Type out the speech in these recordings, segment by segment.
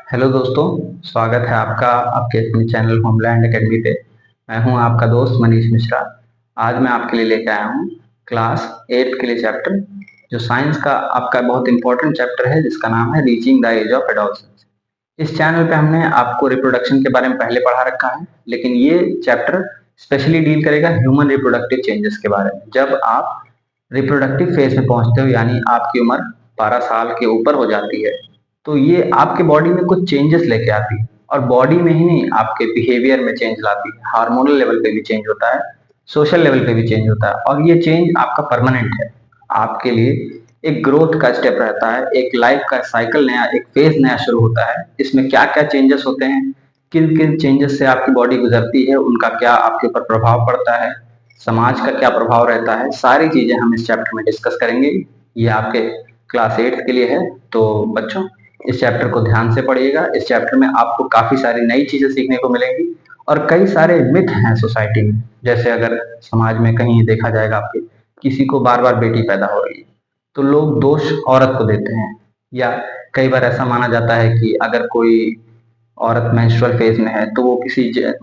Hello दोस्तों, स्वागत है आपका आपके अपने चैनल होमलैंड एकेडमी पे। मैं हूं आपका दोस्त मनीष मिश्रा। आज मैं आपके लिए लेकर आया हूं क्लास 8 के लिए चैप्टर, जो साइंस का आपका बहुत इंपॉर्टेंट चैप्टर है, जिसका नाम है reaching the age of adolescence. इस चैनल पे हमने आपको रिप्रोडक्शन के बारे में पहले पढ़ा रखा है, लेकिन ये चैप्टर स्पेशली डील करेगा ह्यूमन रिप्रोडक्टिव चेंजेस के बारे में। जब आप रिप्रोडक्टिव फेज में पहुंचते हो, यानी आपकी उम्र 12 साल के ऊपर हो जाती है, तो ये आपके बॉडी में कुछ चेंजेस लेके आती है। और बॉडी में ही नहीं, आपके बिहेवियर में चेंज लाती है। हार्मोनल लेवल पे भी चेंज होता है, सोशल लेवल पे भी चेंज होता है, और ये चेंज आपका परमानेंट है। आपके लिए एक ग्रोथ का स्टेप रहता है, एक लाइफ का साइकिल नया, एक फेज नया शुरू होता है। इसमें क्या क्या चेंजेस होते हैं, किन किन चेंजेस से आपकी बॉडी गुजरती है, उनका क्या आपके ऊपर प्रभाव पड़ता है, समाज का क्या प्रभाव रहता है, सारी चीजें हम इस चैप्टर में डिस्कस करेंगे। ये आपके क्लास 8 के लिए है। तो बच्चों, इस चैप्टर को ध्यान से पढ़िएगा। इस चैप्टर में आपको काफी सारी नई चीजें सीखने को मिलेंगी, और कई सारे मिथ हैं सोसाइटी में। जैसे अगर समाज में कहीं देखा जाएगा, आपके किसी को बार बार बेटी पैदा हो रही है, तो लोग दोष औरत को देते हैं। या कई बार ऐसा माना जाता है कि अगर कोई औरत मेंस्ट्रुअल फेज में है, तो वो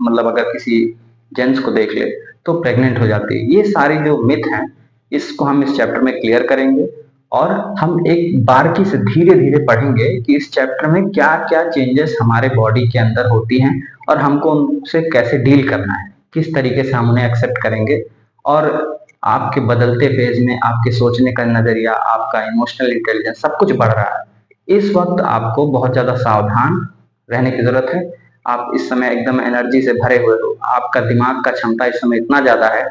मतलब अगर किसी जेंट्स को देख ले तो प्रेग्नेंट हो जाती है। ये सारी जो मिथ हैं, इसको हम इस चैप्टर में क्लियर करेंगे। और हम एक बारीकी से धीरे धीरे पढ़ेंगे कि इस चैप्टर में क्या क्या चेंजेस हमारे बॉडी के अंदर होती हैं, और हमको उनसे कैसे डील करना है, किस तरीके से हम उन्हें एक्सेप्ट करेंगे। और आपके बदलते फेज में आपके सोचने का नजरिया, आपका इमोशनल इंटेलिजेंस, सब कुछ बढ़ रहा है। इस वक्त आपको बहुत ज्यादा सावधान रहने की जरूरत है। आप इस समय एकदम एनर्जी से भरे हुए हो। आपका दिमाग का क्षमता इस समय इतना ज्यादा है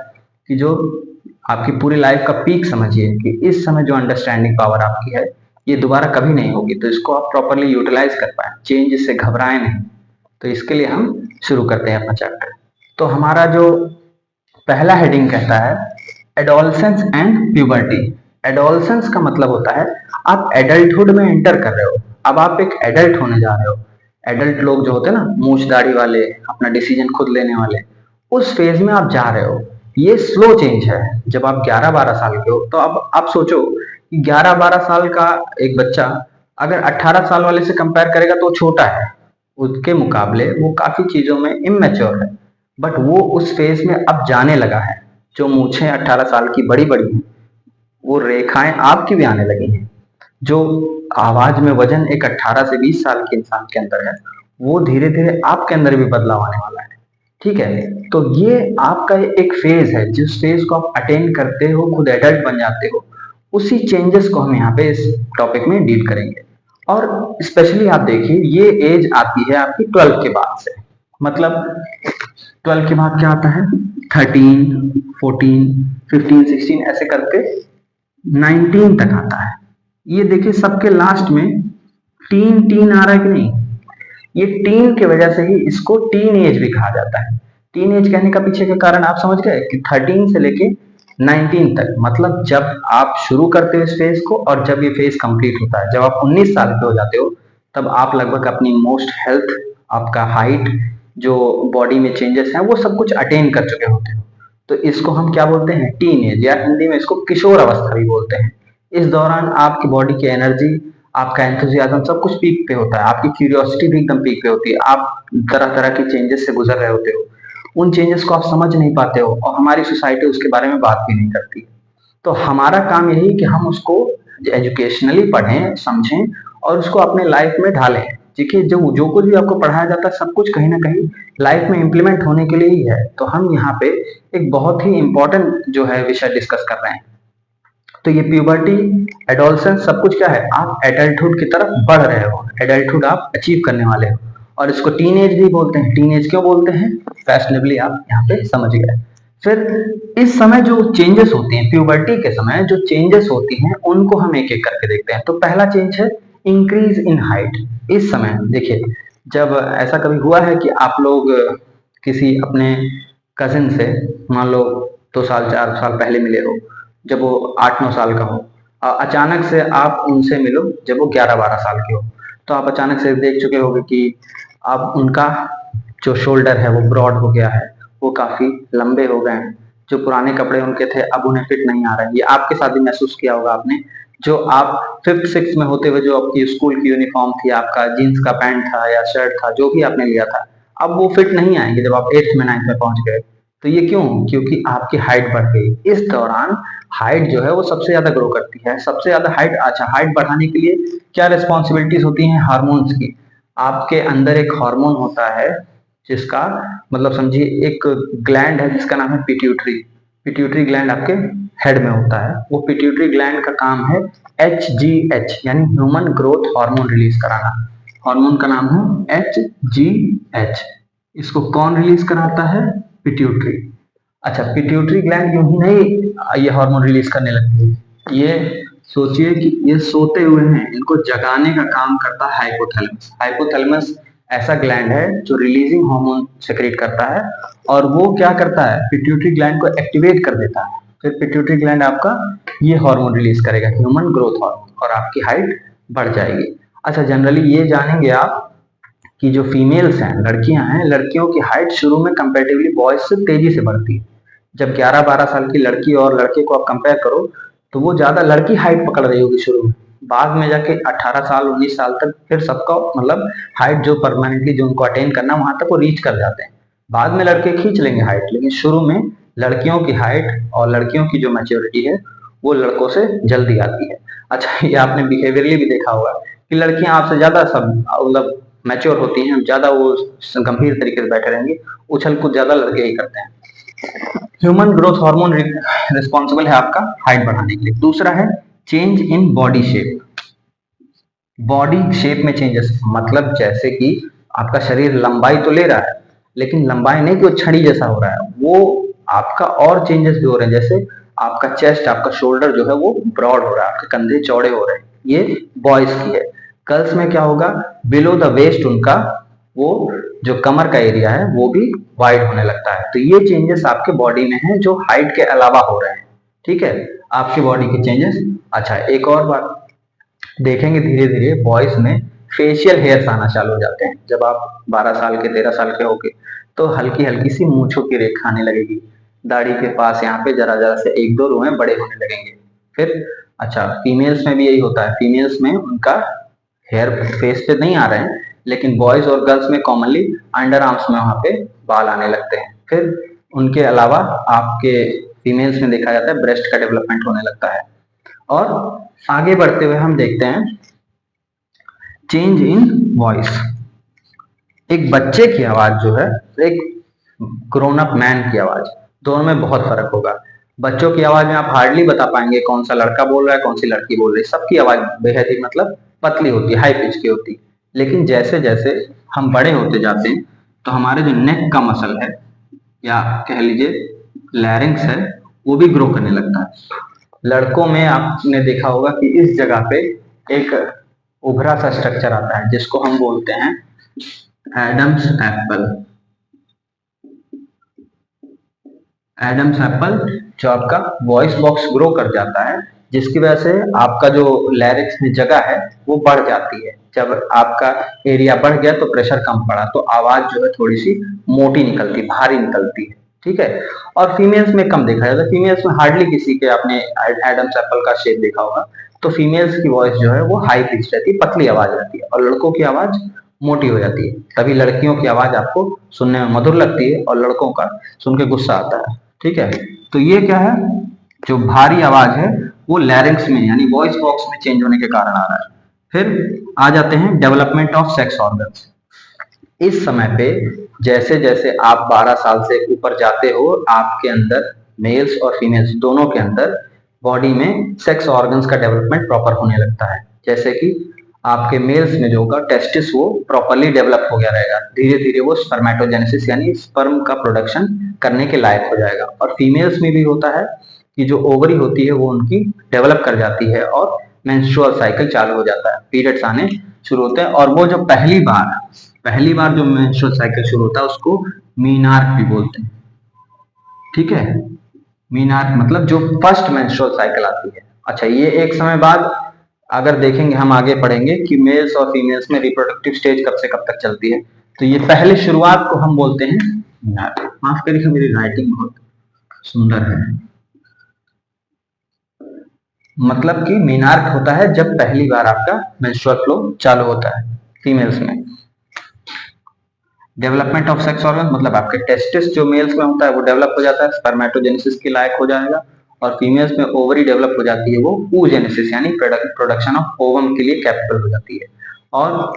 कि जो आपकी पूरी लाइफ का पीक समझिए, कि इस समय जो अंडरस्टैंडिंग पावर आपकी है, ये दोबारा कभी नहीं होगी। तो इसको आप प्रॉपरली यूटिलाइज कर पाए, चेंज से घबराए नहीं। तो इसके लिए हम शुरू करते हैं अपना चैप्टर। तो हमारा जो पहला हेडिंग कहता है एडोलसेंस एंड प्यूबर्टी। एडोलसेंस का मतलब होता है आप एडल्टहुड में एंटर कर रहे हो। अब आप एक एडल्ट होने जा रहे हो। एडल्ट लोग जो होते हैं ना, मूछ दाढ़ी वाले, अपना डिसीजन खुद लेने वाले, उस फेज में आप जा रहे हो। ये स्लो चेंज है। जब आप 11-12 साल के हो, तो अब आप सोचो कि 11-12 साल का एक बच्चा अगर 18 साल वाले से कंपेयर करेगा तो छोटा है। उसके मुकाबले वो काफी चीजों में इमेच्योर है, बट वो उस फेज में अब जाने लगा है। जो मूछें 18 साल की बड़ी बड़ी हैं, वो रेखाएं आपकी भी आने लगी हैं। जो आवाज में वजन एक 18 से 20 साल के इंसान के अंदर है, वो धीरे धीरे आपके अंदर भी बदलाव आने वाला है। ठीक है, तो ये आपका एक फेज है। जिस फेज को आप अटेन करते हो, खुद एडल्ट बन जाते हो, उसी चेंजेस को हम यहाँ पे इस टॉपिक में डील करेंगे। और स्पेशली आप देखिए, ये एज आती है आपकी 12 के बाद से। मतलब 12 के बाद क्या आता है, 13, 14, 15, 16 ऐसे करके 19 तक आता है। ये देखिए, सबके लास्ट में टीन टीन आ रहा है कि नहीं। ये टीन की वजह से ही इसको टीन एज भी कहा जाता है। टीन एज कहने का पीछे का कारण आप समझ गए कि 13 से लेके 19 तक, मतलब जब आप शुरू करते हो इस फेज को, और जब ये फेज कंप्लीट होता है, जब आप 19 साल के हो जाते हो, तब आप लगभग अपनी मोस्ट हेल्थ, आपका हाइट, जो बॉडी में चेंजेस हैं, वो सब कुछ अटेन कर चुके होते हो। तो इसको हम क्या बोलते हैं, टीन एज, या हिंदी में इसको किशोर अवस्था भी बोलते हैं। इस दौरान आपकी बॉडी की एनर्जी, आपका एंथुजियाज्म, सब कुछ पीक पे होता है। आपकी क्यूरियोसिटी भी एकदम पीक पे होती है। आप तरह तरह के चेंजेस से गुजर रहे होते हो। उन चेंजेस को आप समझ नहीं पाते हो, और हमारी सोसाइटी उसके बारे में बात भी नहीं करती। तो हमारा काम यही कि हम उसको एजुकेशनली पढ़ें, समझें, और उसको अपने लाइफ में ढालें। देखिए, जो जो कुछ भी आपको पढ़ाया जाता है, सब कुछ कहीं ना कहीं लाइफ में इम्प्लीमेंट होने के लिए ही है। तो हम यहाँ पे एक बहुत ही इंपॉर्टेंट जो है विषय डिस्कस कर रहे हैं। तो ये प्यूबर्टी, एडोलसेंस, सब कुछ क्या है, आप एडल्टहुड की तरफ बढ़ रहे हो, एडल्टहुड आप अचीव करने वाले हो। और इसको टीन एज भी बोलते हैं। टीन एज क्यों बोलते हैं, फैशनेबली आप यहाँ पे समझ गए। फिर इस समय जो चेंजेस होती हैं, प्यूबर्टी के समय जो चेंजेस होती हैं, उनको हम एक एक करके देखते हैं। तो पहला चेंज है इंक्रीज इन हाइट। इस समय देखिए, जब ऐसा कभी हुआ है कि आप लोग किसी अपने कजिन से, मान लो 2 साल 4 साल पहले मिले हो, जब वो 8-9 साल का हो, अचानक से आप उनसे मिलो जब वो 11-12 साल के हो, तो आप अचानक से देख चुके होंगे कि अब उनका जो शोल्डर है वो ब्रॉड हो गया है, वो काफी लंबे हो गए हैं। जो पुराने कपड़े उनके थे, अब उन्हें फिट नहीं आ रहे हैं। ये आपके साथ भी महसूस किया होगा आपने, जो आप फिफ्थ सिक्स में होते हुए जो आपकी स्कूल की यूनिफॉर्म थी, आपका जीन्स का पैंट था या शर्ट था, जो भी आपने लिया था, अब वो फिट नहीं आएंगे जब आप एट्थ में नाइन्थ में पहुंच गए। तो ये क्यों? क्योंकि आपकी हाइट बढ़ गई। इस दौरान हाइट जो है वो सबसे ज्यादा ग्रो करती है, सबसे ज्यादा हाइट। अच्छा, हाइट बढ़ाने के लिए क्या रिस्पॉन्सिबिलिटीज होती हैं हार्मोन्स की? आपके अंदर एक हार्मोन होता है जिसका मतलब समझिए एक ग्लैंड है जिसका नाम है पिट्यूटरी। पिट्यूटरी ग्लैंड आपके हेड में होता है। वो पिट्यूटरी ग्लैंड का काम है HGH यानी ह्यूमन ग्रोथ हार्मोन रिलीज कराना। हार्मोन का नाम है HGH। इसको कौन रिलीज कराता है? पिट्यूटरी। अच्छा, पिट्यूटरी ग्लैंड यूं ही नहीं ये हार्मोन रिलीज करने लगती है। ये सोचिए कि ये सोते हुए हैं, इनको जगाने का काम करता है हाइपोथैलेमस। हाइपोथैलेमस ऐसा ग्लैंड है जो रिलीजिंग हार्मोन सेक्रेट करता है, और वो क्या करता है? पिट्यूटरी ग्लैंड को एक्टिवेट कर देता है। फिर पिट्यूटरी ग्लैंड आपका ये हार्मोन रिलीज करेगा, ह्यूमन ग्रोथ हार्मोन, और आपकी हाइट बढ़ जाएगी। अच्छा, जनरली ये जानेंगे आप कि जो फीमेल्स हैं, लड़कियां हैं, लड़कियों की हाइट शुरू में कंपैरेटिवली बॉयज से तेजी से बढ़ती है। जब 11-12 साल की लड़की और लड़के को आप कंपेयर करो तो वो ज्यादा लड़की हाइट पकड़ रही होगी शुरू में। बाद में जाके 18 साल 19 साल तक फिर सबका मतलब हाइट जो परमानेंटली जो उनको अटेन करना वहां तक वो रीच कर जाते हैं। बाद में लड़के खींच लेंगे हाइट, लेकिन शुरू में लड़कियों की हाइट और लड़कियों की जो मैच्योरिटी है वो लड़कों से जल्दी आती है। अच्छा, ये आपने बिहेवियरली भी देखा होगा कि लड़कियां आपसे ज्यादा सब मतलब मैच्योर होती हैं, ज्यादा वो गंभीर तरीके से बैठे रहेंगे, उछल कूद ज्यादा लड़के ही करते हैं। ह्यूमन ग्रोथ हार्मोन रिस्पॉन्सिबल है आपका हाइट बढ़ाने के लिए। दूसरा है change in body shape. Body shape में चेंजेस मतलब जैसे कि आपका शरीर लंबाई तो ले रहा है, लेकिन लंबाई नहीं कि वो छड़ी जैसा हो रहा है, वो आपका और चेंजेस भी हो रहे हैं। जैसे आपका चेस्ट, आपका शोल्डर जो है वो ब्रॉड हो रहा है, आपके कंधे चौड़े हो रहे हैं। ये बॉयज की है। गर्ल्स में क्या होगा? बिलो द वेस्ट उनका वो जो कमर का एरिया है वो भी वाइड होने लगता है। तो ये चेंजेस आपके बॉडी में हैं जो हाइट के अलावा हो रहे हैं। ठीक है, आपकी बॉडी के चेंजेस। अच्छा, एक और बात देखेंगे, धीरे धीरे बॉयज में फेशियल हेयर्स आना चालू हो जाते हैं। जब आप 12 साल के 13 साल के होगे तो हल्की हल्की सी मूंछों की रेखा आने लगेगी। दाढ़ी के पास यहाँ पे जरा जरा से एक दो रोए बड़े होने लगेंगे। फिर अच्छा, फीमेल्स में भी यही होता है। फीमेल्स में उनका हेयर फेस पे नहीं आ रहे हैं, लेकिन बॉयज और गर्ल्स में कॉमनली अंडर आर्म्स में वहां पे बाल आने लगते हैं। फिर उनके अलावा आपके फीमेल्स में देखा जाता है ब्रेस्ट का डेवलपमेंट होने लगता है। और आगे बढ़ते हुए हम देखते हैं चेंज इन वॉइस। एक बच्चे की आवाज जो है, एक ग्रोन अप मैन की आवाज, दोनों में बहुत फर्क होगा। बच्चों की आवाज में आप हार्डली बता पाएंगे कौन सा लड़का बोल रहा है कौन सी लड़की बोल रही है। सबकी आवाज बेहद ही मतलब पतली होती है, हाई पिच की होती है। लेकिन जैसे जैसे हम बड़े होते जाते हैं तो हमारे जो नेक का मसल है या कह लीजिए लैरिंग्स है वो भी ग्रो करने लगता है। लड़कों में आपने देखा होगा कि इस जगह पे एक उभरा सा स्ट्रक्चर आता है जिसको हम बोलते हैं एडम्स एप्पल। एडम्स एप्पल जो आपका वॉइस बॉक्स ग्रो कर जाता है, जिसकी वजह से आपका जो लैरिक्स में जगह है वो बढ़ जाती है। जब आपका एरिया बढ़ गया तो प्रेशर कम पड़ा तो आवाज जो है थोड़ी सी मोटी निकलती, भारी निकलती है। ठीक है, और फीमेल्स में कम देखा जाता है। फीमेल्स में हार्डली किसी के आपने एडम्स एप्पल का शेप देखा होगा। तो फीमेल्स की वॉइस जो है वो हाई पिच रहती है, पतली आवाज रहती है, और लड़कों की आवाज मोटी हो जाती है। तभी लड़कियों की आवाज आपको सुनने में मधुर लगती है और लड़कों का सुन के गुस्सा आता है। ठीक है, तो ये क्या है? जो भारी आवाज है वो लैरिंग्स में यानी वॉइस बॉक्स में चेंज होने के कारण आ रहा है। फिर आ जाते हैं डेवलपमेंट ऑफ सेक्स ऑर्गन्स। इस समय पे जैसे जैसे आप 12 साल से ऊपर जाते हो, आपके अंदर मेल्स और फीमेल्स दोनों के अंदर बॉडी में सेक्स ऑर्गन्स का डेवलपमेंट प्रॉपर होने लगता है। जैसे कि आपके मेल्स में जो होगा टेस्टिस वो प्रॉपरली डेवलप हो गया रहेगा, धीरे धीरे वो स्पर्मेटोजेनेसिस यानी स्पर्म का प्रोडक्शन करने के लायक हो जाएगा। और फीमेल्स में भी होता है कि जो ओवरी होती है वो उनकी डेवलप कर जाती है और मेंस्ट्रुअल साइकिल चालू हो जाता है, पीरियड्स आने शुरू होते हैं। और वो जो पहली बार जो मेंस्ट्रुअल साइकिल शुरू होता है उसको मीनार्क भी बोलते हैं। ठीक है, मीनार्क मतलब जो फर्स्ट मेंस्ट्रुअल साइकिल आती है। अच्छा, ये एक समय बाद अगर देखेंगे, हम आगे पढ़ेंगे कि मेल्स और फीमेल्स में रिप्रोडक्टिव स्टेज कब से कब तक चलती है। तो ये पहले शुरुआत को हम बोलते हैं मीनार्क। माफ करिए, मेरी राइटिंग बहुत सुंदर है। मतलब कि मीनार्क होता है जब पहली बार आपका मेंस्ट्रुअल फ्लो चालू होता है फीमेल्स में। डेवलपमेंट ऑफ सेक्स ऑर्गन मतलब आपके टेस्टिस जो मेल्स में होता है वो डेवलप हो जाता है, स्पर्मेटोजेनेसिस के लायक हो जाएगा, और फीमेल्स में ओवरी डेवलप हो जाती है, वो oogenesis यानी प्रोडक्शन ऑफ ओवम के लिए कैपेबल हो जाती है। और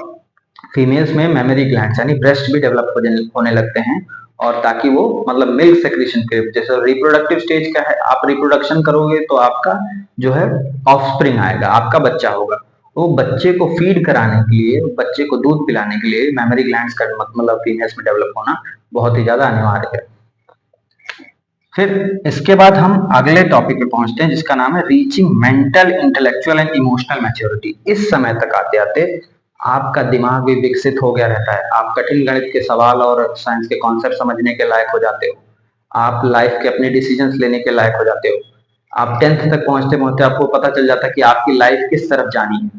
फीमेल्स में मेमरी ग्लैंड्स यानी ब्रेस्ट भी डेवलप होने लगते हैं, और ताकि वो मतलब मिल्क सेक्रेशन के जैसे रिप्रोडक्टिव स्टेज क्या है, आप रिप्रोडक्शन करोगे तो आपका जो है ऑफस्प्रिंग आएगा, आपका बच्चा होगा। वो बच्चे को फीड कराने के लिए, बच्चे को दूध पिलाने के लिए मेमरी ग्लैंड्स का मतलब फीमेल्स में डेवलप होना बहुत ही ज्यादा अनिवार्य है। फिर इसके बाद हम अगले टॉपिक पे पहुंचते हैं जिसका नाम है reaching mental intellectual and emotional maturity. इस समय तक आते आते आपका दिमाग भी विकसित हो गया रहता है, आप कठिन गणित के सवाल और साइंस के कॉन्सेप्ट समझने के लायक हो जाते हो, आप लाइफ के अपने डिसीजंस लेने के लायक हो जाते हो। आप 10th तक पहुंचते पहुंचते आपको पता चल जाता है कि आपकी लाइफ किस तरफ जानी है।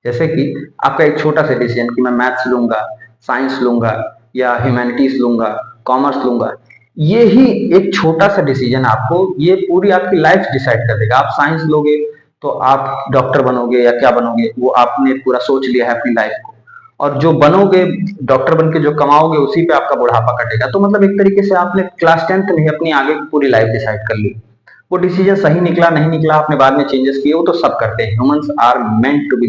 जैसे कि आपका एक छोटा सा डिसीजन कि मैं मैथ्स लूंगा, साइंस लूंगा, या ह्यूमैनिटीज लूंगा, कॉमर्स लूंगा, ये ही एक छोटा सा डिसीजन आपको ये पूरी आपकी लाइफ डिसाइड कर देगा। आप साइंस लोगे तो आप डॉक्टर बनोगे या क्या बनोगे, वो आपने पूरा सोच लिया है अपनी लाइफ को, और जो बनोगे डॉक्टर बन के जो कमाओगे उसी पे आपका बुढ़ापा कटेगा। तो मतलब एक तरीके से आपने क्लास 10th में ही अपनी आगे की पूरी लाइफ डिसाइड कर ली। वो डिसीजन सही निकला नहीं निकला आपने बाद में चेंजेस किए, वो तो सब करते हैं, humans are meant to be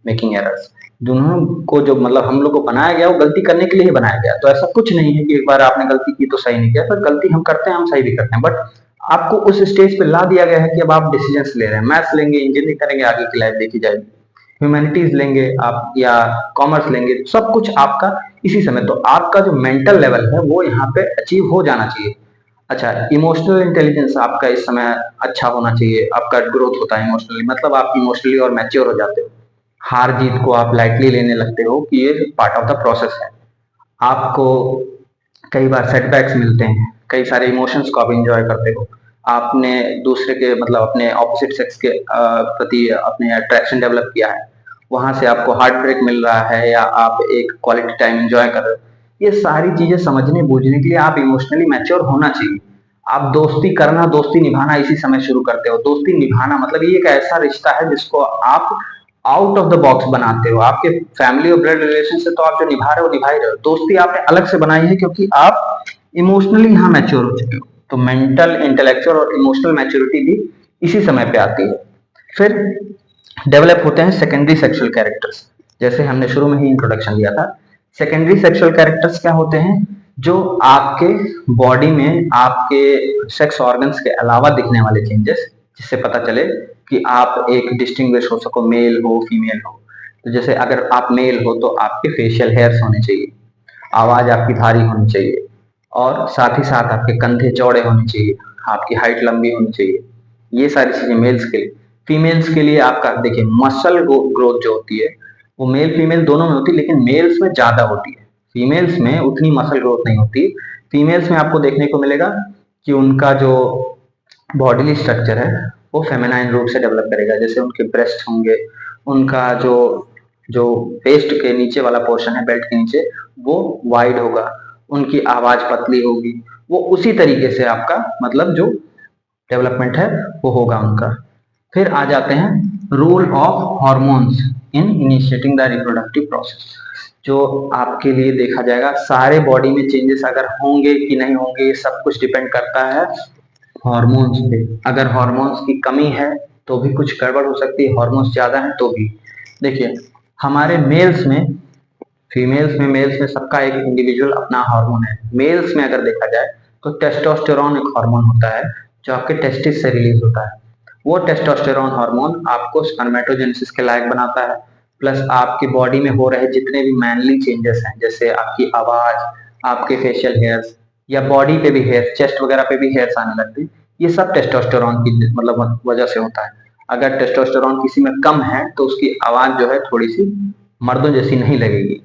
making errors. दोनों को जो मतलब हम लोग को बनाया गया वो गलती करने के लिए ही बनाया गया, तो ऐसा कुछ नहीं है कि एक बार आपने गलती की तो सही नहीं किया, पर गलती हम करते हैं, हम सही भी करते हैं, बट आपको उस स्टेज पे ला दिया गया है कि अब आप डिसीजंस ले रहे हैं, मैथ्स लेंगे, इंजीनियरिंग करेंगे, आगे की लाइफ देखी जाएगी, ह्यूमैनिटीज लेंगे आप या कॉमर्स लेंगे, सब कुछ आपका इसी समय, तो आपका जो मेंटल लेवल है वो यहाँ पे अचीव हो जाना चाहिए। अच्छा, इमोशनल इंटेलिजेंस आपका इस समय अच्छा होना चाहिए, आपका ग्रोथ होता है इमोशनली, मतलब आप इमोशनली और मैच्योर हो जाते हो, हार जीत को आप लाइटली लेने लगते हो कि ये पार्ट ऑफ द प्रोसेस है। आपको कई बार सेटबैक्स मिलते हैं, कई सारे इमोशंस को आप एंजॉय करते हो, आपने दूसरे के मतलब अपने ऑपोजिट सेक्स के प्रति अपने अट्रैक्शन डेवलप किया है, वहां से आपको हार्ट ब्रेक मिल रहा है या आप एक क्वालिटी टाइम एंजॉय कर रहे हो, ये सारी चीजें समझने बूझने के लिए आप इमोशनली मैच्योर होना चाहिए। आप दोस्ती करना, दोस्ती निभाना इसी समय शुरू करते हो। दोस्ती निभाना मतलब ये एक ऐसा रिश्ता है जिसको आप आउट ऑफ द बॉक्स बनाते हो, आपके फैमिली और ब्लड रिलेशन से तो आप जो निभा रहे हो निभा ही रहे हो, दोस्ती आपने अलग से बनाई है क्योंकि आप इमोशनली यहाँ मैच्योर हो चुके हो। तो मेंटल इंटेलेक्चुअल और इमोशनल मैच्योरिटी भी इसी समय पे आती है। फिर डेवलप होते हैं सेकेंडरी सेक्सुअल कैरेक्टर्स, जैसे हमने शुरू में ही इंट्रोडक्शन दिया था। सेकेंडरी सेक्सुअल कैरेक्टर्स क्या होते हैं, जो आपके बॉडी में आपके सेक्स ऑर्गन्स के अलावा दिखने वाले चेंजेस, जिससे पता चले कि आप एक डिस्टिंग्विश हो सको, मेल हो फीमेल हो। तो जैसे अगर आप मेल हो तो आपके फेशियल हेयर्स होने चाहिए, आवाज आपकी भारी होनी चाहिए, और साथ ही साथ आपके कंधे चौड़े होने चाहिए, आपकी हाइट लंबी होनी चाहिए। ये सारी चीजें मेल्स के लिए। फीमेल्स के लिए आपका देखिए मसल ग्रोथ जो होती है वो मेल फीमेल दोनों में होती है, लेकिन मेल्स में ज्यादा होती है, फीमेल्स में उतनी मसल ग्रोथ नहीं होती। फीमेल्स में आपको देखने को मिलेगा कि उनका जो बॉडीली स्ट्रक्चर है वो फेमिनाइन रूप से डेवलप करेगा, जैसे उनके ब्रेस्ट होंगे, उनका जो जो वेस्ट के नीचे वाला पोर्शन है, बेल्ट के नीचे, वो वाइड होगा, उनकी आवाज पतली होगी, वो उसी तरीके से आपका मतलब जो डेवलपमेंट है वो होगा उनका। फिर आ जाते हैं role of hormones in initiating the reproductive process. जो आपके लिए देखा जाएगा, सारे बॉडी में चेंजेस अगर होंगे कि नहीं होंगे, ये सब कुछ डिपेंड करता है हॉर्मोन्स पे। अगर हॉर्मोन्स की कमी है तो भी कुछ गड़बड़ हो सकती है, हॉर्मोन्स ज्यादा है तो भी। देखिए हमारे मेल्स में, फीमेल्स में, मेल्स में सबका एक इंडिविजुअल अपना हार्मोन है। मेल्स में अगर देखा जाए तो टेस्टोस्टेरोन एक हार्मोन होता है जो आपके टेस्टिस से रिलीज होता है। वो टेस्टोस्टेरोन हार्मोन आपको स्पर्मेटोजेनेसिस के लायक बनाता है, प्लस आपकी बॉडी में हो रहे जितने भी मैनली चेंजेस हैं, जैसे आपकी आवाज, आपके फेशियल हेयर्स, या बॉडी पे भी हेयर, चेस्ट वगैरह पे भी हेयर्स आने लगते हैं, ये सब टेस्टोस्टेरोन की मतलब वजह से होता है। अगर टेस्टोस्टेरोन किसी में कम है तो उसकी आवाज जो है थोड़ी सी मर्दों जैसी नहीं लगेगी,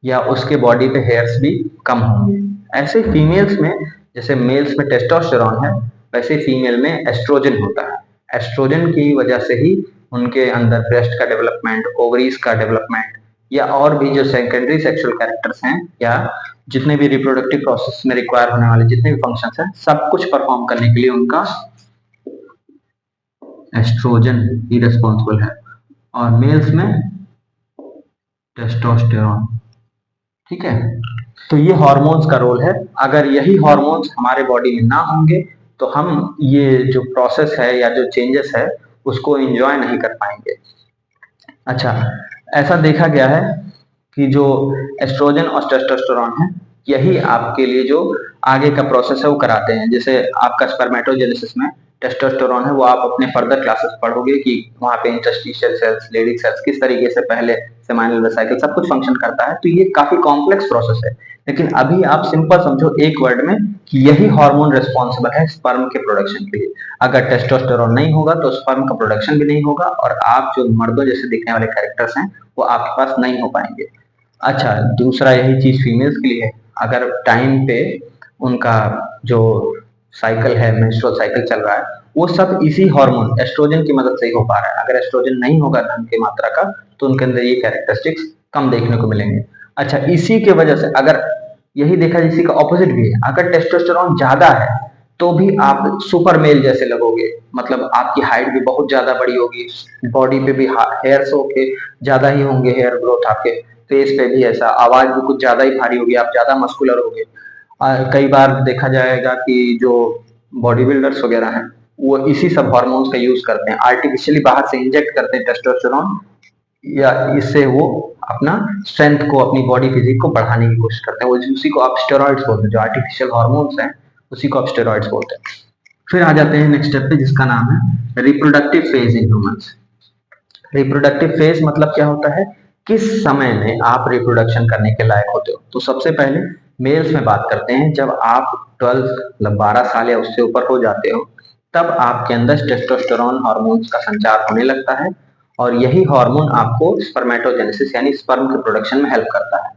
या उसके बॉडी पे हेयर्स भी कम होंगे। ऐसे फीमेल्स में जैसे मेल्स में टेस्टोस्टेरोन है, वैसे फीमेल में एस्ट्रोजन होता है। एस्ट्रोजन की वजह से ही उनके अंदर ब्रेस्ट का डेवलपमेंट, ओवरीज का डेवलपमेंट, या और भी जो सेकेंडरी सेक्सुअल कैरेक्टर्स हैं, या जितने भी रिप्रोडक्टिव प्रोसेस में रिक्वायर होने वाले जितने भी फंक्शंस हैं, सब कुछ परफॉर्म करने के लिए उनका एस्ट्रोजन ही रिस्पॉन्सिबल है और मेल्स में टेस्टोस्टेरोन। ठीक है, तो ये हार्मोन्स का रोल है। अगर यही हार्मोन्स हमारे बॉडी में ना होंगे तो हम ये जो प्रोसेस है या जो चेंजेस है उसको एंजॉय नहीं कर पाएंगे। अच्छा, ऐसा देखा गया है कि जो एस्ट्रोजन और टेस्टोस्टेरोन है यही आपके लिए जो आगे का प्रोसेस है वो कराते हैं। जैसे आपका स्पर्मेटोजेनेसिस में टेस्टोस्टेरोन है वो आप अपने फर्दर क्लासेस पढ़ोगे कि वहाँ पे इंटरस्टिशियल सेल्स, लेडिक सेल्स किस तरीके से पहले सेमाइनल वेसिकल सब कुछ फंक्शन करता है। तो ये काफी कॉम्प्लेक्स प्रोसेस है, लेकिन अभी आप सिंपल समझो एक वर्ड में कि यही हार्मोन रिस्पॉन्सिबल है स्पर्म के प्रोडक्शन के लिए। अगर टेस्टोस्टेरोन नहीं होगा तो स्पर्म का प्रोडक्शन भी नहीं होगा और आप जो मर्दों जैसे दिखने वाले कैरेक्टर्स हैं वो आपके पास नहीं हो पाएंगे। अच्छा, दूसरा यही चीज फीमेल्स के लिए है। अगर टाइम पे उनका जो साइकिल है, मेंस्ट्रुअल साइकिल चल रहा है, वो सब इसी हार्मोन एस्ट्रोजन की मदद से ही हो पा रहा है। अगर एस्ट्रोजन नहीं होगा धन की मात्रा का तो उनके अंदर ये कैरेक्टरिस्टिक्स कम देखने को मिलेंगे। अच्छा, इसी के वजह से अगर यही देखा, इसी का ऑपोजिट भी है, अगर टेस्टोस्टेरोन ज्यादा है तो भी आप सुपर मेल जैसे लगोगे, मतलब आपकी हाइट भी बहुत ज्यादा बड़ी होगी, बॉडी पे भी हेयर्स होके ज्यादा ही होंगे, हेयर ग्रोथ आपके फेस पे भी ऐसा, आवाज भी कुछ ज्यादा ही भारी होगी, आप ज्यादा मस्कुलर होगे। कई बार देखा जाएगा कि जो बॉडी बिल्डर्स वगैरह हैं वो इसी सब हार्मोन्स का यूज करते हैं, आर्टिफिशियली बाहर से इंजेक्ट करते हैं टेस्टोस्टेरोन, या इससे वो अपना स्ट्रेंथ को, अपनी बॉडी फिजिक को बढ़ाने की कोशिश करते हैं। वो उसी को आप स्टेरॉइड्स बोलते हैं, जो आर्टिफिशियल हार्मोन्स हैं उसी को आप स्टेरॉइड्स बोलते हैं। फिर आ जाते हैं नेक्स्ट स्टेप पे जिसका नाम है reproductive phase in humans. Reproductive phase मतलब क्या होता है, किस समय में आप रिप्रोडक्शन करने के लायक होते हो। तो सबसे पहले मेल्स में बात करते हैं, जब आप 12 मतलब 12 साल या उससे ऊपर हो जाते हो तब आपके अंदर टेस्टोस्टेरोन हार्मोन्स का संचार होने लगता है और यही हार्मोन आपको स्पर्मेटोजेनेसिस यानी स्पर्म के प्रोडक्शन में हेल्प करता है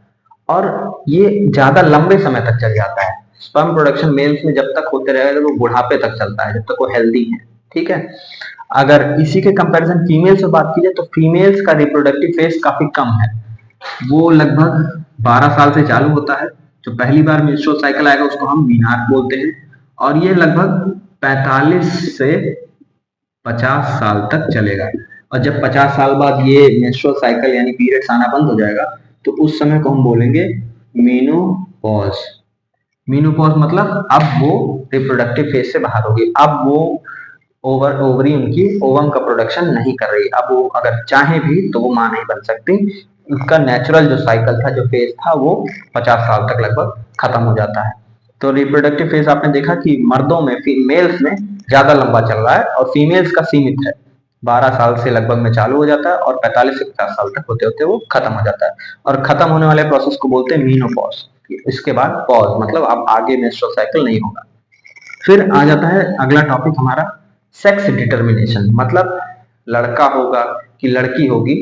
और ये ज्यादा लंबे समय तक चल जाता है। स्पर्म प्रोडक्शन मेल्स में जब तक होते रहेगा तो वो बुढ़ापे तक चलता है, जब तक वो हेल्दी है। ठीक है, अगर इसी के कंपैरिजन फीमेल से बात की जाए तो फीमेल्स का रिप्रोडक्टिव फेज काफी कम है, वो लगभग 12 साल से चालू होता है। जो पहली बार मेंस्ट्रुअल साइकिल आएगा उसको हम मीनार बोलते हैं और ये लगभग 45 से 50 साल तक चलेगा। और जब 50 साल बाद ये मेंस्ट्रुअल साइकिल यानी पीरियड्स आना बंद हो जाएगा तो उस समय को हम बोलेंगे मेनोपॉज। मेनोपॉज मतलब अब वो रिप्रोडक्टिव फेज से बाहर होगी, अब वो ओवरी उनकी ओवम का प्रोडक्शन नहीं कर रही, अब वो अगर चाहे भी तो वो मां नहीं बन सकती। उसका नेचुरल जो साइकिल था, जो फेज था, वो 50 साल तक लगभग खत्म हो जाता है। तो रिप्रोडक्टिव फेज आपने देखा कि मर्दों में, मेल्स में ज्यादा लंबा चल रहा है और फीमेल्स का सीमित है, 12 साल से लगभग में चालू हो जाता है और 45 से 50 साल तक होते होते वो खत्म हो जाता है। और खत्म होने वाले प्रोसेस को बोलते हैं मीनोपॉज। इसके बाद पॉज मतलब अब आगे मेंस्ट्रुअल साइकिल नहीं होगा। फिर आ जाता है अगला टॉपिक हमारा सेक्स डिटर्मिनेशन, मतलब लड़का होगा कि लड़की होगी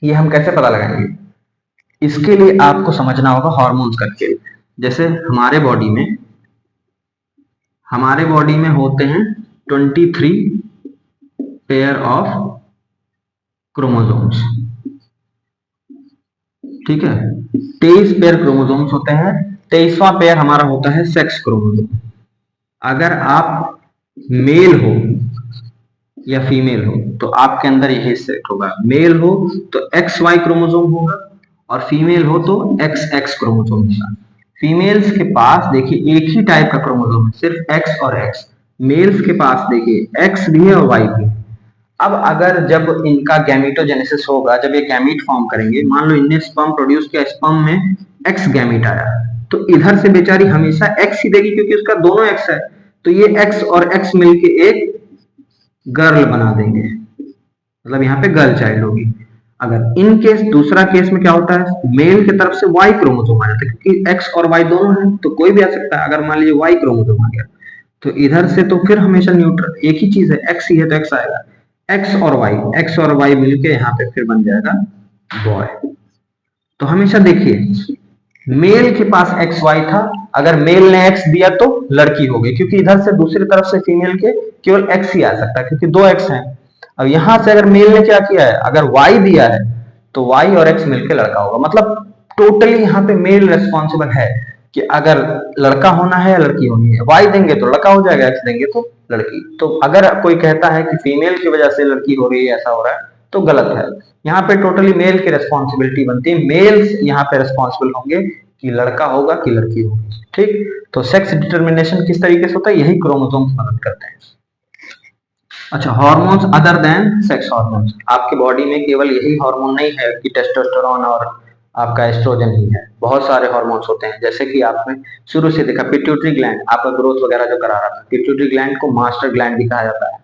ये हम कैसे पता लगाएंगे। इसके लिए आपको समझना होगा हार्मोन्स का खेल। जैसे हमारे बॉडी में होते हैं 23 पेयर ऑफ क्रोमोसोम्स। ठीक है, 23 पेयर क्रोमोसोम्स होते हैं, 23वां पेयर हमारा होता है सेक्स क्रोमोसोम। अगर आप मेल हो या फीमेल हो तो आपके अंदर यही सेट होगा, मेल हो तो एक्स वाई क्रोमोसोम होगा और फीमेल हो तो एक्स एक्स क्रोमोसोम होगा। फीमेल्स के पास देखिए एक ही टाइप का क्रोमोसोम है, सिर्फ एक्स और एक्स। मेल्स के पास देखिए एक्स भी है और वाई भी है। अब अगर जब इनका गैमीटोजेनेसिस होगा, जब ये गैमीट फॉर्म करेंगे, मान लो इनने स्पर्म प्रोड्यूस किया, स्पर्म में एक्स गैमीट आया तो इधर से बेचारी हमेशा एक्स ही देगी क्योंकि उसका दोनों एक्स है। तो ये एक्स और एक्स मिलके एक गर्ल बना देंगे, मतलब यहाँ पे गर्ल चाइल्ड होगी। अगर इन केस दूसरा केस में क्या होता है, मेल की तरफ से वाई क्रोमोसोम आ जाता है क्योंकि एक्स और वाई दोनों हैं तो कोई भी आ सकता है। अगर मान लीजिए वाई क्रोमोसोम आ गया तो इधर से तो फिर हमेशा न्यूट्रल एक ही चीज है, एक्स ही है तो एक्स आएगा। एक्स और वाई मिलके यहाँ पे फिर बन जाएगा बॉय। तो हमेशा देखिए मेल के पास एक्स वाई था, अगर मेल ने एक्स दिया तो लड़की हो गई क्योंकि इधर से दूसरी तरफ से फीमेल के केवल एक्स ही आ सकता है क्योंकि दो एक्स हैं। अब यहां से अगर मेल ने क्या किया है, अगर वाई दिया है तो वाई और एक्स मिलकर लड़का होगा, मतलब टोटली यहाँ पे मेल रेस्पॉन्सिबल है। कि अगर लड़का होना है या लड़की होनी है, वाई देंगे तो लड़का हो जाएगा, एक्स देंगे तो लड़की। तो अगर कोई कहता है कि फीमेल की वजह से लड़की हो रही है, ऐसा हो रहा है, तो गलत है। यहाँ पे टोटली मेल की रिस्पॉन्सिबिलिटी बनती है, मेल्स यहाँ पे रिस्पॉन्सिबल होंगे कि लड़का होगा कि लड़की होगी। ठीक, तो सेक्स डिटर्मिनेशन किस तरीके से होता है, यही क्रोमोसोम्स मदद करते हैं। अच्छा, hormones other than sex hormones, आपके बॉडी में केवल यही हार्मोन नहीं है कि टेस्टोस्टेरोन और आपका एस्ट्रोजन ही है, बहुत सारे हार्मोन्स होते हैं। जैसे कि आपने शुरू से देखा पिट्यूटरी ग्लैंड आपका ग्रोथ वगैरह जो करा रहा था, पिट्यूटरी ग्लैंड को मास्टर ग्लैंड भी कहा जाता है।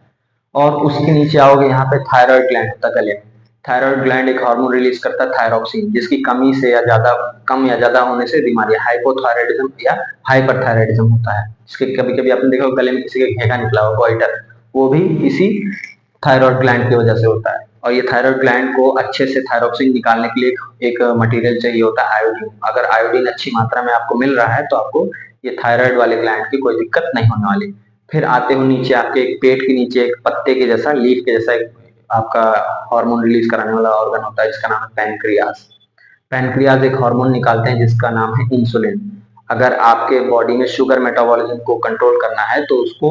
और उसके नीचे आओगे, यहाँ पे थायराइड ग्लैंड होता है गले में। थायराइड ग्लैंड एक हार्मोन रिलीज करता है थायरोक्सिन, जिसकी कमी से या ज्यादा, कम या ज्यादा होने से बीमारी हाइपोथायराइडिज्म या हाइपरथायराइडिज्म होता है। इसके कभी कभी आपने देखा गले में किसी का घेगा निकला हो, गोइटर, वो भी इसी थायराइड ग्लैंड की वजह से होता है। और ये थायराइड ग्लैंड को अच्छे से थायरोक्सिन निकालने के लिए एक मटेरियल चाहिए होता है, आयोडीन। अगर आयोडीन अच्छी मात्रा में आपको मिल रहा है तो आपको ये थायराइड वाले ग्लैंड की कोई दिक्कत नहीं होने वाली। फिर आते हो नीचे, आपके एक पेट के नीचे एक पत्ते के जैसा, लीफ के जैसा एक आपका हार्मोन रिलीज कराने वाला ऑर्गन होता है, जिसका नाम है पैनक्रियास। पैनक्रियाज एक हार्मोन निकालते हैं जिसका नाम है इंसुलिन। अगर आपके बॉडी में शुगर मेटाबॉलिज्म को कंट्रोल करना है तो उसको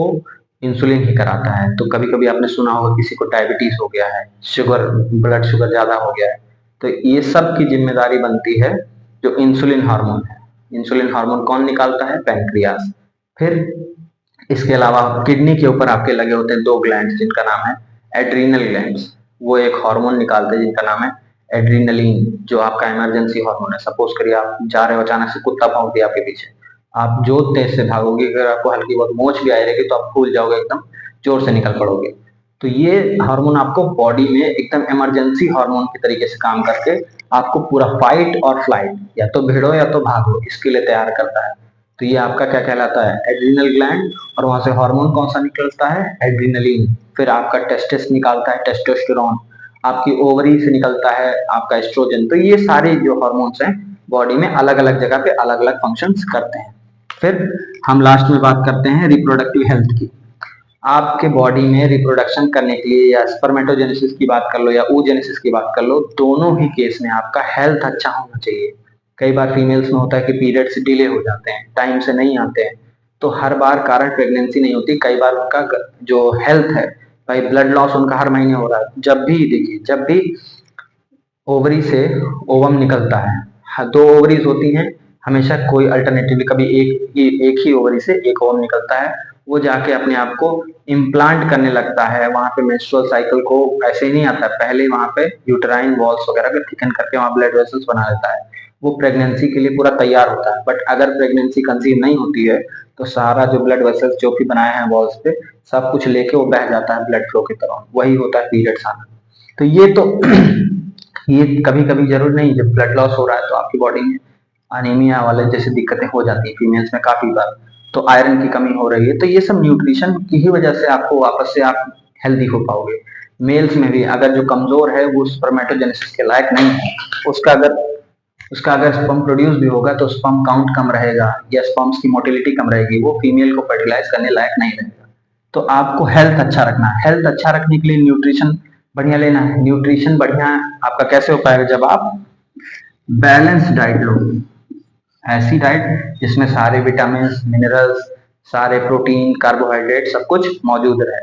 इंसुलिन ही कराता है। तो कभी कभी आपने सुना होगा किसी को डायबिटीज हो गया है, शुगर, ब्लड शुगर ज्यादा हो गया है, तो ये सब की जिम्मेदारी बनती है जो इंसुलिन हार्मोन है। इंसुलिन हार्मोन कौन निकालता है, पैनक्रियास। फिर इसके अलावा किडनी के ऊपर आपके लगे होते हैं दो ग्लैंड्स जिनका नाम है एड्रीनल ग्लैंड्स। वो एक हार्मोन निकालते हैं जिनका नाम है एड्रीनलिन, जो आपका इमरजेंसी हार्मोन है। सपोज करिए आप जा रहे हो, अचानक से कुत्ता भौंक दिया आपके पीछे, आप जो तेज से भागोगे, अगर आपको हल्की बहुत मोच भी आई रहेगी तो आप भूल जाओगे, एकदम जोर से निकल पड़ोगे। तो ये हार्मोन आपको बॉडी में एकदम इमरजेंसी हार्मोन के तरीके से काम करके आपको पूरा फाइट और फ्लाइट, या तो भिड़ो या तो भागो, इसके लिए तैयार करता है। तो ये आपका क्या कहलाता है, एड्रीनल ग्लैंड। और वहां से हार्मोन कौन सा निकलता है, एड्रीनलिन। फिर आपका टेस्टिस निकालता है टेस्टोस्टेरोन, आपकी ओवरी से निकलता है आपका एस्ट्रोजन। तो ये सारे जो हार्मोन्स हैं बॉडी में अलग अलग जगह पे अलग अलग फंक्शंस करते हैं। फिर हम लास्ट में बात करते हैं रिप्रोडक्टिव हेल्थ की। आपके बॉडी में रिप्रोडक्शन करने के लिए, या स्पर्मेटोजेनेसिस की बात कर लो या oogenesis की बात कर लो, दोनों ही केस में आपका हेल्थ अच्छा होना चाहिए। कई बार फीमेल्स में होता है कि पीरियड्स डिले हो जाते हैं, टाइम से नहीं आते हैं, तो हर बार कारण प्रेगनेंसी नहीं होती। कई बार उनका जो हेल्थ है, भाई ब्लड लॉस उनका हर महीने हो रहा है। जब भी देखिए, जब भी ओवरी से ओवम निकलता है, दो ओवरीज होती हैं हमेशा, कोई अल्टरनेटिवली कभी एक ही ओवरी से एक ओवम निकलता है, वो जाके अपने आप को इम्प्लांट करने लगता है। वहां पे मेंस्ट्रुअल साइकिल को ऐसे ही नहीं आता है, पहले वहां पे यूटराइन वॉल्स वगैरह को थिकन करके वहां ब्लड वेसल्स बना लेता है, वो प्रेगनेंसी के लिए पूरा तैयार होता है। बट अगर प्रेगनेंसी कंसीव नहीं होती है तो सारा जो ब्लड वेसल्स जो भी बनाए हैं वॉल्स पे, सब कुछ लेके वो बह जाता है ब्लड फ्लो की तरह, वही होता है पीरियड्स आना। तो ये तो ये कभी कभी जरूर नहीं, जब ब्लड लॉस हो रहा है तो आपकी बॉडी में अनीमिया वाले जैसे दिक्कतें हो जाती है फीमेल्स में काफी बार, तो आयरन की कमी हो रही है, तो ये सब न्यूट्रिशन की ही वजह से आपको वापस से आप हेल्दी हो पाओगे। मेल्स में भी अगर जो कमजोर है वो स्पर्मेटोजेनेसिस के लायक नहीं है, उसका अगर स्पर्म प्रोड्यूस भी होगा तो स्पर्म काउंट कम रहेगा या स्पर्म्स की मोटिलिटी कम रहेगी, वो फीमेल को फर्टिलाइज करने लायक नहीं रहेगा। तो आपको हेल्थ अच्छा रखना है। हेल्थ अच्छा रखने के लिए न्यूट्रिशन बढ़िया लेना है। न्यूट्रिशन बढ़िया आपका कैसे हो पाएगा, जब आप बैलेंस डाइट लो, ऐसी डाइट जिसमें सारे विटामिन, मिनरल्स, सारे प्रोटीन, कार्बोहाइड्रेट सब कुछ मौजूद रहे।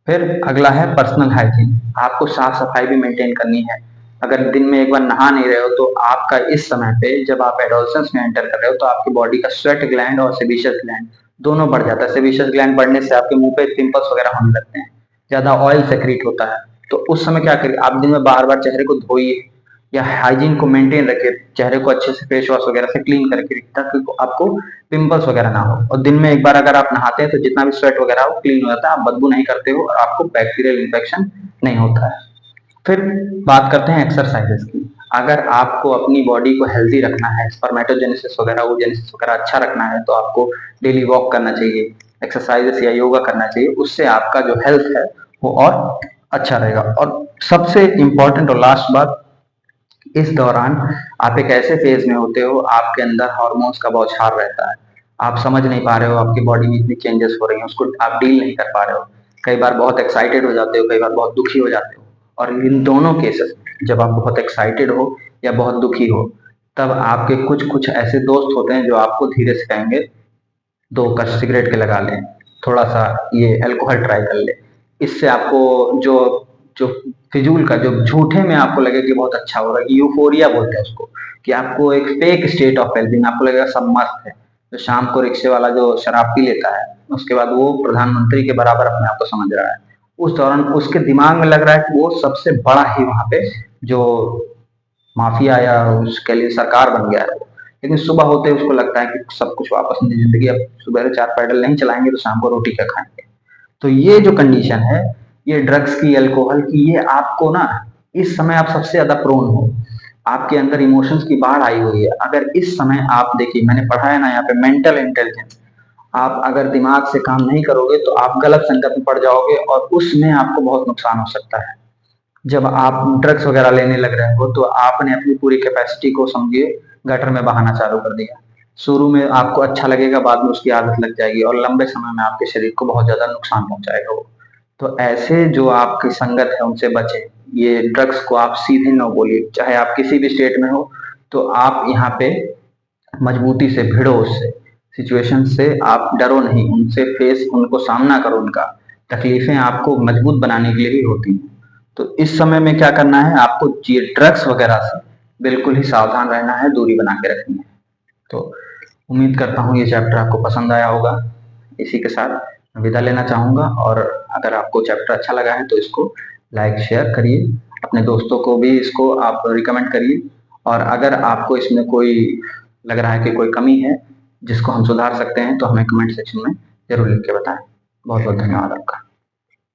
फिर अगला है पर्सनल हाइजीन, आपको साफ सफाई भी मेंटेन करनी है। अगर दिन में एक बार नहा नहीं रहे हो तो आपका इस समय पे, जब आप एडोलसेंस में एंटर कर रहे हो, तो आपकी बॉडी का स्वेट ग्लैंड और सेबेशियस ग्लैंड दोनों बढ़ जाता है। सेबेशियस ग्लैंड बढ़ने से आपके मुंह पे पिंपल्स वगैरह होने लगते हैं, ज्यादा ऑयल सेक्रेट होता है। तो उस समय क्या करिए, आप दिन में बार बार चेहरे को धोइए या हाइजीन को मेंटेन रखिए, चेहरे को अच्छे से फेस वॉश वगैरह से क्लीन करके रखिए ताकि आपको पिंपल्स वगैरह ना हो। और दिन में एक बार अगर आप नहाते हैं तो जितना भी स्वेट वगैरह हो क्लीन हो जाता है, आप बदबू नहीं करते हो और आपको बैक्टीरियल इन्फेक्शन नहीं होता है। फिर बात करते हैं एक्सरसाइजेस की। अगर आपको अपनी बॉडी को हेल्दी रखना है, स्पर्मेटोजेनेसिस वगैरह oogenesis वगैरह अच्छा रखना है, तो आपको डेली वॉक करना चाहिए, एक्सरसाइजेस या योगा करना चाहिए। उससे आपका जो हेल्थ है वो और अच्छा रहेगा। और सबसे इंपॉर्टेंट और लास्ट बात, इस दौरान आप एक ऐसे फेज में होते हो, आपके अंदर हार्मोन्स का बौछार रहता है, आप समझ नहीं पा रहे हो आपकी बॉडी में इतनी चेंजेस हो रही हैं, उसको आप डील नहीं कर पा रहे हो। कई बार बहुत एक्साइटेड हो जाते हो, कई बार बहुत दुखी हो जाते हो। और इन दोनों केसेस, जब आप बहुत एक्साइटेड हो या बहुत दुखी हो, तब आपके कुछ कुछ ऐसे दोस्त होते हैं जो आपको धीरे से कहेंगे 2 कश सिगरेट के लगा लें, थोड़ा सा ये अल्कोहल ट्राई कर ले। इससे आपको जो जो फिजूल का जो झूठे में आपको लगे कि बहुत अच्छा हो रहा है, यूफोरिया बोलते हैं उसको, कि आपको एक फेक स्टेट ऑफ वेलबींग, आपको लगेगा सब मस्त है। जो शाम को रिक्शे वाला जो शराब पी लेता है, उसके बाद वो प्रधानमंत्री के बराबर अपने आप को समझ रहा है, उस दौरान उसके दिमाग में लग रहा है कि वो सबसे बड़ा ही वहां पे जो माफिया या उसके लिए सरकार बन गया है। लेकिन सुबह होते उसको लगता है कि सब कुछ वापस मेरी जिंदगी, अब सुबह 4 पैडल नहीं चलाएंगे तो शाम को रोटी क्या खाएंगे। तो ये जो कंडीशन है, ये ड्रग्स की, अल्कोहल की, ये आपको ना, इस समय आप सबसे ज्यादा प्रोन हो, आपके अंदर इमोशंस की बाढ़ आई हुई है। अगर इस समय आप देखिए, मैंने पढ़ा है ना यहाँ पे मेंटल इंटेलिजेंस, आप अगर दिमाग से काम नहीं करोगे तो आप गलत संगत में पड़ जाओगे और उसमें आपको बहुत नुकसान हो सकता है। जब आप ड्रग्स वगैरह लेने लग रहे हो तो आपने अपनी पूरी कैपेसिटी को समझिए गटर में बहाना चालू कर दिया। शुरू में आपको अच्छा लगेगा, बाद में उसकी आदत लग जाएगी और लंबे समय में आपके शरीर को बहुत ज्यादा नुकसान पहुंचाएगा वो। तो ऐसे जो आपकी संगत है उनसे बचें। ये ड्रग्स को आप सीधे न बोलिए, चाहे आप किसी भी स्टेट में हो, तो आप यहाँ पे मजबूती से भिड़ो उससे, सिचुएशन से आप डरो नहीं, उनसे फेस, उनको सामना करो उनका। तकलीफें आपको मजबूत बनाने के लिए ही होती हैं। तो इस समय में क्या करना है, आपको ये ड्रग्स वगैरह से बिल्कुल ही सावधान रहना है, दूरी बना के रखनी है। तो उम्मीद करता हूँ ये चैप्टर आपको पसंद आया होगा। इसी के साथ मैं विदा लेना चाहूँगा, और अगर आपको चैप्टर अच्छा लगा है तो इसको लाइक शेयर करिए, अपने दोस्तों को भी इसको आप रिकमेंड करिए। और अगर आपको इसमें कोई लग रहा है कि कोई कमी है जिसको हम सुधार सकते हैं तो हमें कमेंट सेक्शन में जरूर लिख के बताएं। बहुत बहुत धन्यवाद आपका।